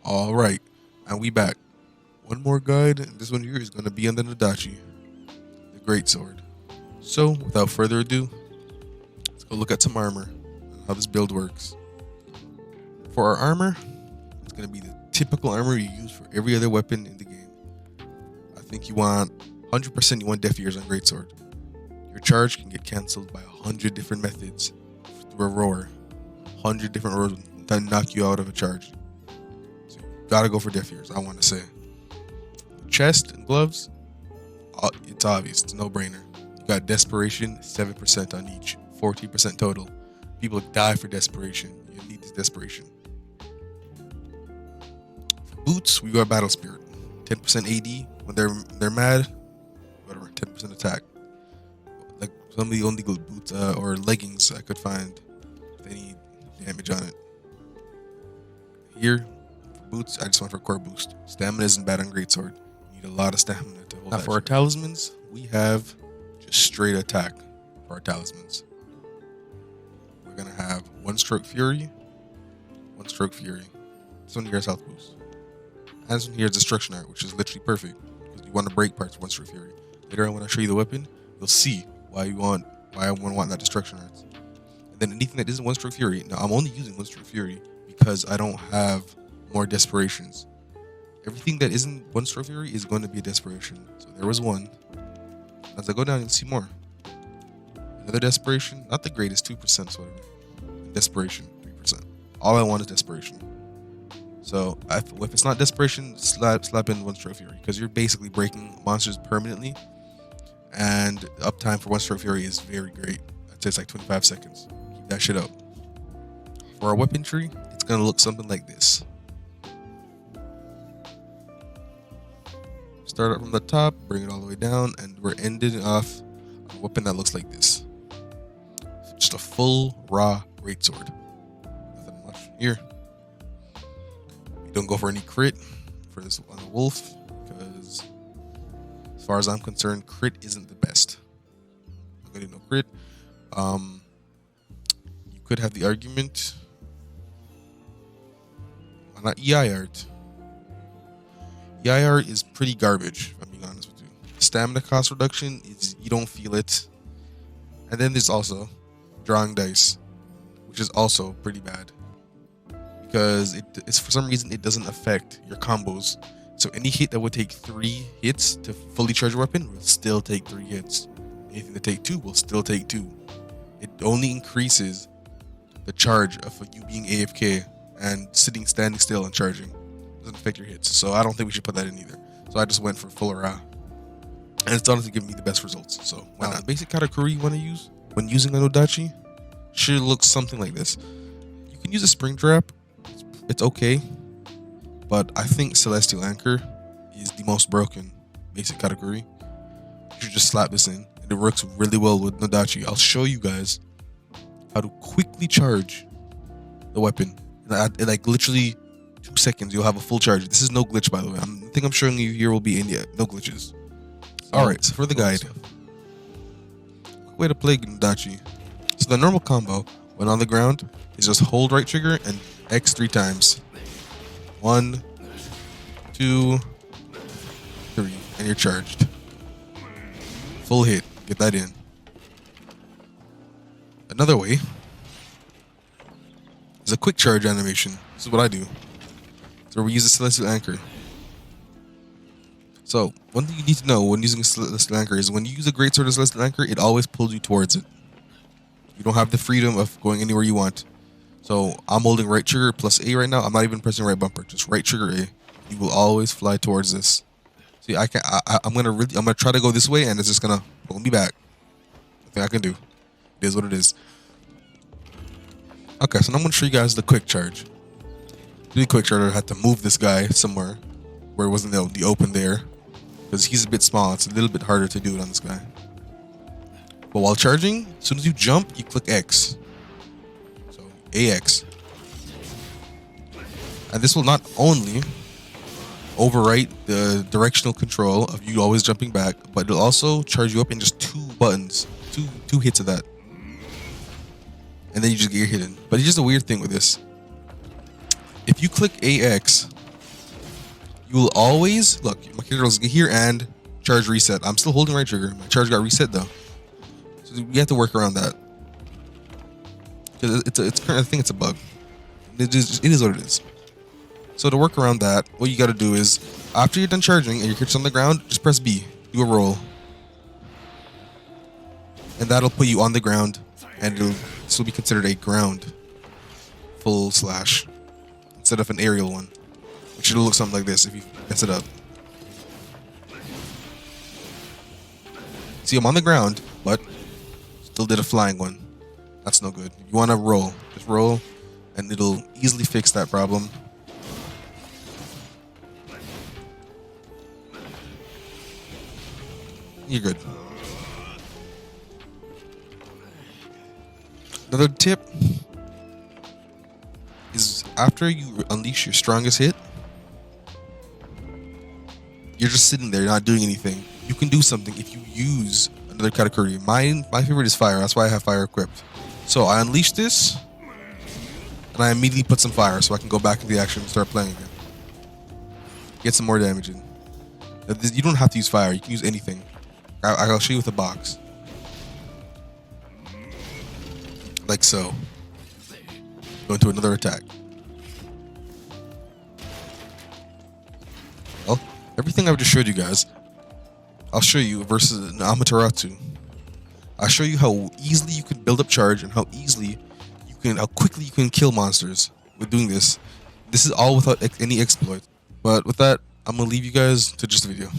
All right, and we back. One more guide, and this one here is going to be on the Nodachi, the Great Sword. So, without further ado, let's go look at some armor and how this build works. For our armor, it's going to be the typical armor you use for every other weapon in the game. I think you want 100% you want Deaf Ears on Greatsword. Your charge can get cancelled by 100 different methods through a roar. 100 different roars that knock you out of a charge. So you gotta go for Deaf Ears, I want to say. Chest and gloves, it's obvious, it's a no-brainer. You got Desperation, 7% on each, 14% total. People die for Desperation. You need this Desperation. For boots, we got Battle Spirit, 10% AD when they're mad, whatever, 10% attack. Like some of the only good boots or leggings I could find with any damage on it. Here, for boots, I just went for core boost. Stamina isn't bad on Greatsword. You need a lot of stamina to hold. Now for our talismans, we have just straight attack for our talismans. We're gonna have one stroke fury. This one here is health boost. And this one here is destruction art, which is literally perfect because you want to break parts of one stroke fury. Later on when I show you the weapon, you'll see why I want that destruction arts. And then anything that isn't one stroke fury. Now I'm only using one stroke fury because I don't have more desperations. Everything that isn't one stroke fury is going to be a desperation. So there was one. As I go down, you'll see more. Another desperation, not the greatest, 2%, so whatever. Desperation, 3%. All I want is desperation. So if it's not desperation, slap in one stroke fury because you're basically breaking monsters permanently. And uptime for one stroke fury is very great. I'd say it's like 25 seconds. Keep that shit up. For our weapon tree, it's gonna look something like this. Start up from the top, bring it all the way down, and we're ending off a weapon that looks like this. Just a full raw greatsword. Nothing much here. You don't go for any crit for this on a wolf because, as far as I'm concerned, crit isn't the best. I'm gonna do no crit. You could have the argument. Why not EI art? EI art is pretty garbage, if I'm being honest with you. Stamina cost reduction is you don't feel it. And then there's also drawing dice, which is also pretty bad. Because it's for some reason it doesn't affect your combos. So any hit that would take 3 hits to fully charge your weapon will still take 3 hits. Anything that take 2 will still take 2. It only increases the charge of you being AFK and standing still and charging. It doesn't affect your hits. So I don't think we should put that in either. So I just went for full Ra. And it's honestly giving me the best results. So why not? The basic Karakuri you want to use when using a Nodachi should look something like this. You can use a spring trap. It's okay. But I think Celestial Anchor is the most broken basic Karakuri. You should just slap this in. And it works really well with Nodachi. I'll show you guys how to quickly charge the weapon. Like literally 2 seconds, you'll have a full charge. This is no glitch, by the way. The thing I'm showing you here will be in no glitches. Alright, so for the guide. Quick way to play Nodachi. So the normal combo, when on the ground, is just hold right trigger and X 3 times. 1, 2, 3, and you're charged. Full hit. Get that in. Another way is a quick charge animation. This is what I do. So we use a Celestial Anchor. So one thing you need to know when using a Celestial Anchor is when you use a Greatsword or Celestial Anchor, it always pulls you towards it. You don't have the freedom of going anywhere you want. So I'm holding right trigger plus A right now. I'm not even pressing right bumper, just right trigger A. You will always fly towards this. See, I'm gonna try to go this way, and it's just gonna pull me back. Nothing I can do. It is what it is. Okay, so now I'm gonna show you guys the quick charge. Really quick charge, I had to move this guy somewhere where it wasn't the open there because he's a bit small. It's a little bit harder to do it on this guy. But while charging, as soon as you jump, you click X. So AX. And this will not only overwrite the directional control of you always jumping back, but it'll also charge you up in just 2 buttons. Two hits of that. And then you just get hidden. But it's just a weird thing with this. If you click AX you will always look. My character goes here and charge reset. I'm still holding right trigger. My charge got reset though, so you have to work around that. Because I think it's a bug. It is what it is. So to work around that, what you got to do is after you're done charging and your character's on the ground, just press B, do a roll, and that'll put you on the ground, and it'll still be considered a ground full slash instead of an aerial one, which it'll look something like this if you mess it up. See, I'm on the ground, but still did a flying one. That's no good. You want to roll, just roll, and it'll easily fix that problem. You're good. Another tip is after you unleash your strongest hit, you're just sitting there not doing anything. You can do something if you use another Karakuri. My favorite is fire. That's why I have fire equipped. So I unleash this, and I immediately put some fire so I can go back into the action and start playing again. Get some more damage in. You don't have to use fire. You can use anything. I'll show you with a box. Like so. Go into another attack. Well, everything I've just showed you guys, I'll show you versus an Amaterasu. I'll show you how easily you can build up charge and how quickly you can kill monsters with doing this. This is all without any exploit. But with that, I'm gonna leave you guys to just the video.